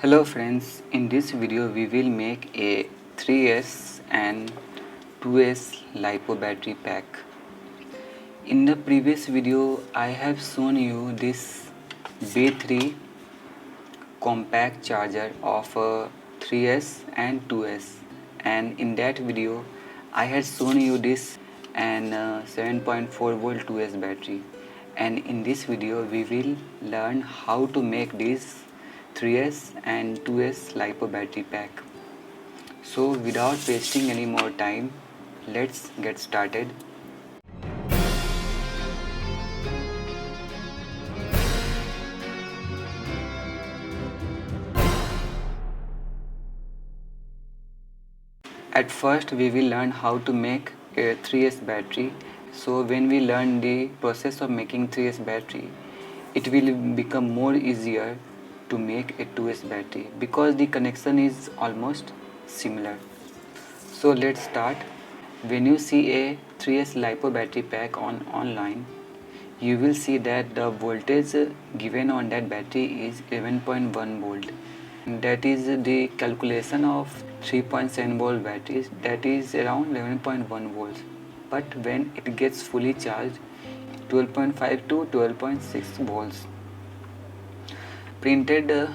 Hello friends, in this video we will make a 3S and 2S LiPo battery pack. In the previous video I have shown you this B3 compact charger of 3S and 2S, and in that video I had shown you this and 7.4 volt 2S battery, and in this video we will learn how to make this 3S and 2S LiPo battery pack. So without wasting any more time, let's get started. At first we will learn how to make a 3S battery. So when we learn the process of making 3S battery, it will become more easier to make a 2S battery because the connection is almost similar. So let's start. When you see a 3S LiPo battery pack online, you will see that the voltage given on that battery is 11.1 volt. That is the calculation of 3.7 volt batteries, that is around 11.1 volts. But when it gets fully charged, 12.5 to 12.6 volts. Printed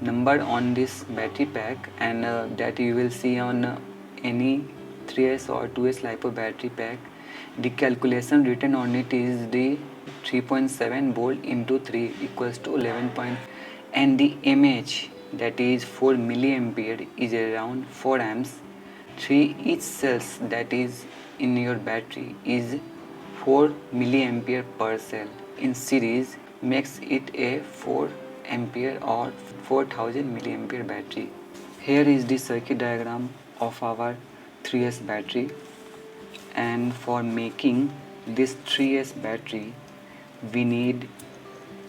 number on this battery pack, and that you will see on any 3S or 2S LiPo battery pack. The calculation written on it is the 3.7 volt into 3 equals to 11. And the mAh, that is 4 milliampere, is around 4 amps. 3 each cells, that is in your battery, is 4 milliampere per cell. In series makes it a 4 ampere or 4000 milliampere battery. Here is the circuit diagram of our 3S battery, and for making this 3S battery we need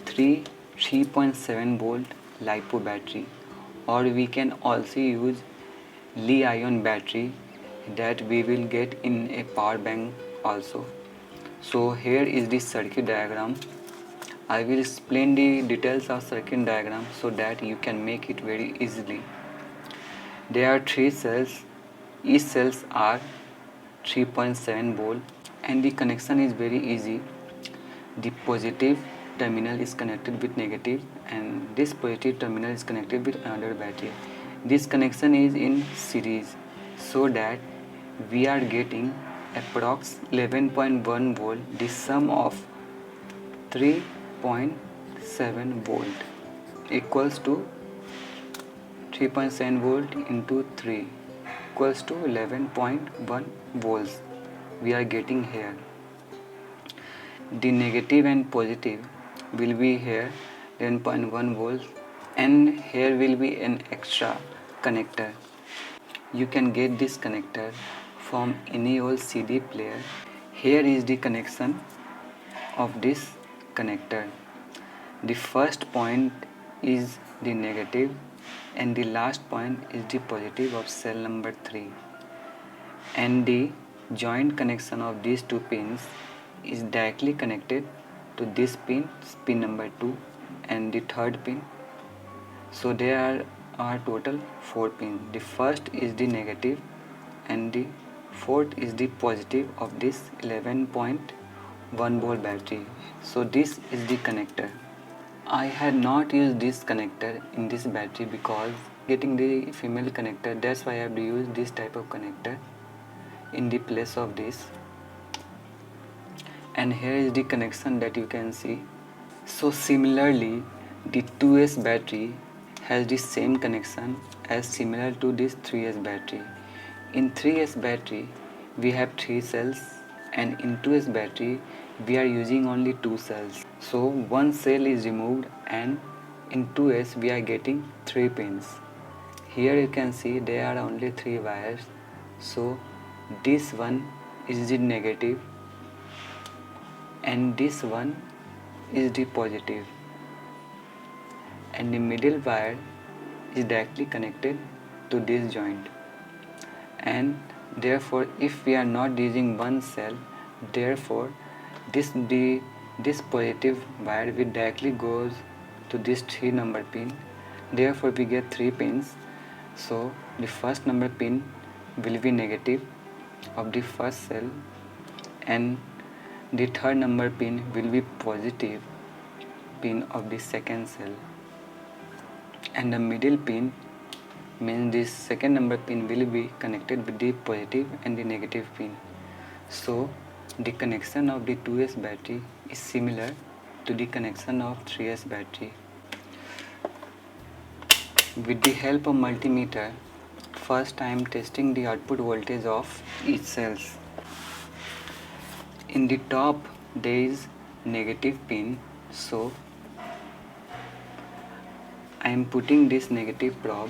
3.7 volt LiPo battery, or we can also use Li-ion battery that we will get in a power bank also. So here is the circuit diagram. I will explain the details of circuit diagram so that you can make it very easily. There are 3 cells. Each cells are 3.7 volt, and the connection is very easy. The positive terminal is connected with negative, and this positive terminal is connected with another battery. This connection is in series, so that we are getting approx 11.1 volt, the sum of 3.7 volt equals to 3.7 volt into 3 equals to 11.1 volts we are getting here. The negative and positive will be here 11.1 volts, and here will be an extra connector. You can get this connector from any old CD player. Here is the connection of this connector. The first point is the negative and the last point is the positive of cell number 3, and the joint connection of these two pins is directly connected to this pin number 2 and the third pin. So there are total 4 pins. The first is the negative and the fourth is the positive of this 11.1 volt battery. So this is the connector. I had not used this connector in this battery because getting the female connector, that's why I have to use this type of connector in the place of this. And here is the connection that you can see. So similarly, the 2S battery has the same connection as similar to this 3S battery. In 3S battery we have 3 cells, and in 2S battery we are using only 2 cells. So one cell is removed, and in 2S we are getting 3 pins. Here you can see there are only 3 wires. So this one is the negative and this one is the positive, and the middle wire is directly connected to this joint. And therefore if we are not using one cell, therefore this positive wire will directly goes to this 3 number pin, Therefore we get 3 pins. So the first number pin will be negative of the first cell, and the third number pin will be positive pin of the second cell, and the middle pin means this second number pin will be connected with the positive and the negative pin. So the connection of the 2s battery is similar to the connection of 3s battery. With the help of multimeter, first I am testing the output voltage of each cells. In the top there is negative pin, so I am putting this negative probe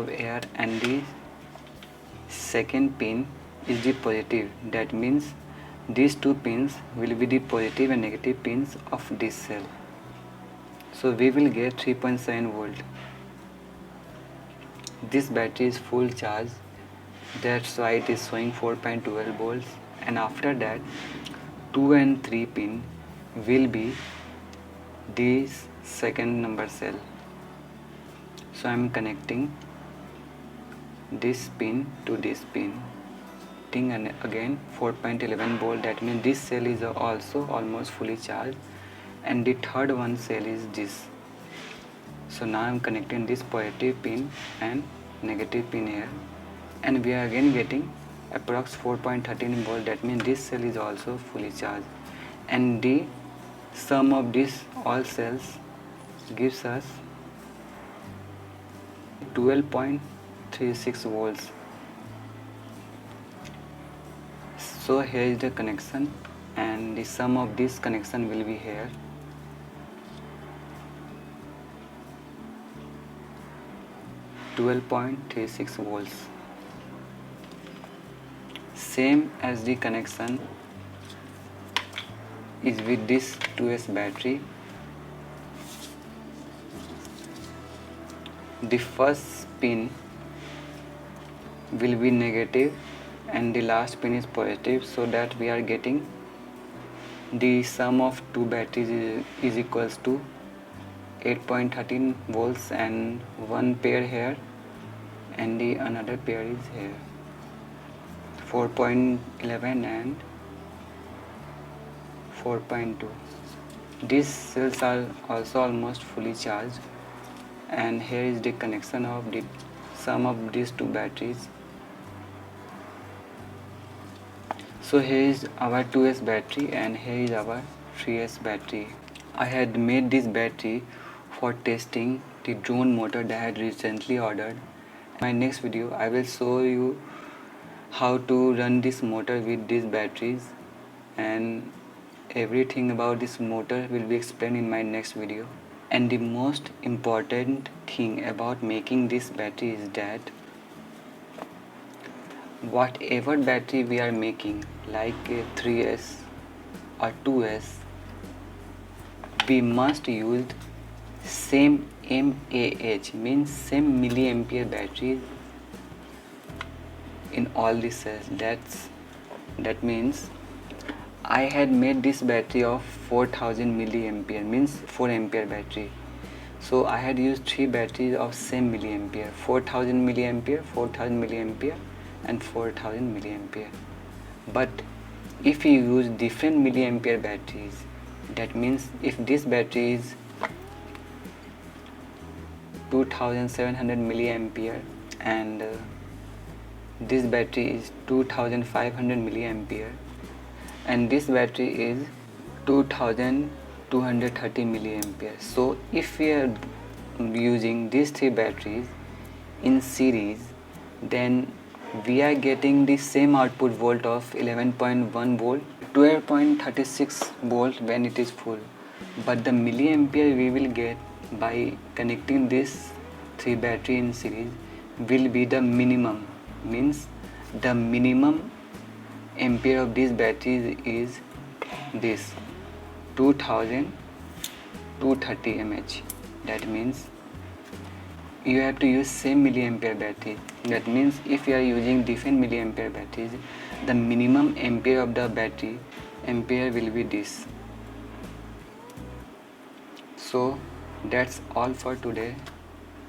here, and the second pin is the positive. That means these two pins will be the positive and negative pins of this cell. So we will get 3.7 volt. This battery is full charge, that's why it is showing 4.12 volts, and after that 2 and 3 pin will be this second number cell. So I am connecting this pin to this pin, and again 4.11 volt. That means this cell is also almost fully charged, and the third one cell is this. So now I am connecting this positive pin and negative pin here, and we are again getting approx 4.13 volt. That means this cell is also fully charged, and the sum of these all cells gives us 12.36 volts. So here is the connection, and the sum of this connection will be here. .36 volts, same as the connection is with this 2s battery. The first pin will be negative and the last pin is positive, so that we are getting the sum of two batteries is equals to 8.13 volts, and one pair here and the another pair is here, 4.11 and 4.2. These cells are also almost fully charged, and here is the connection of the sum of these two batteries. So here is our 2s battery and here is our 3s battery. I had made this battery for testing the drone motor that I had recently ordered. In my next video I will show you how to run this motor with these batteries, and everything about this motor will be explained in my next video. And the most important thing about making this battery is that whatever battery we are making, like a 3s or 2s, we must use same mAh, means same milliampere batteries in all the cells. That means I had made this battery of 4000 milliampere, means 4 ampere battery. So I had used 3 batteries of same milliampere, 4000 milliampere, 4000 milliampere and 4000 milliampere. But if you use different milliampere batteries, that means if this battery is 2700 milliampere and this battery is 2500 milliampere and this battery is 2230 milliampere. So if we are using these 3 batteries in series, then we are getting the same output volt of 11.1 volt, 12.36 volt when it is full. But the milliampere we will get by connecting this 3 battery in series will be the minimum, means the minimum ampere of these batteries is this 2230 mAh. That means you have to use same milliampere battery. That means if you are using different milliampere batteries, the minimum ampere of the battery ampere will be this. So that's all for today,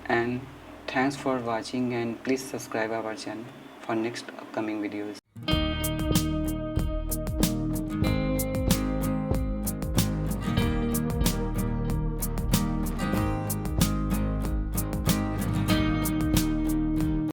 and thanks for watching, and please subscribe our channel for next upcoming videos.